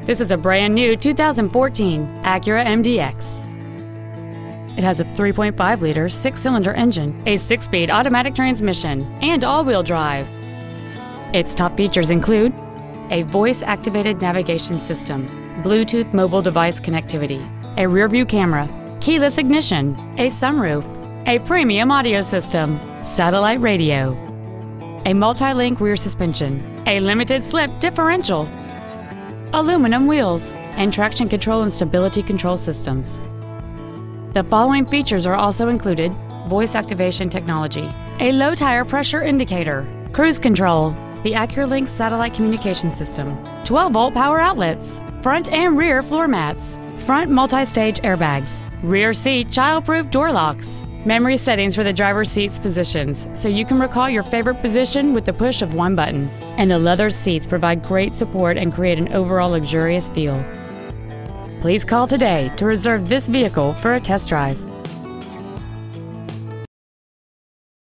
This is a brand new 2014 Acura MDX. It has a 3.5-liter six-cylinder engine, a six-speed automatic transmission, and all-wheel drive. Its top features include a voice-activated navigation system, Bluetooth mobile device connectivity, a rear-view camera, keyless ignition, a sunroof, a premium audio system, satellite radio, a multi-link rear suspension, a limited-slip differential, aluminum wheels, and traction control and stability control systems. The following features are also included: voice activation technology, a low tire pressure indicator, cruise control, the AccuLink satellite communication system, 12-volt power outlets, front and rear floor mats, front multi-stage airbags, rear seat child-proof door locks, memory settings for the driver's seat's positions so you can recall your favorite position with the push of one button, and the leather seats provide great support and create an overall luxurious feel. Please call today to reserve this vehicle for a test drive.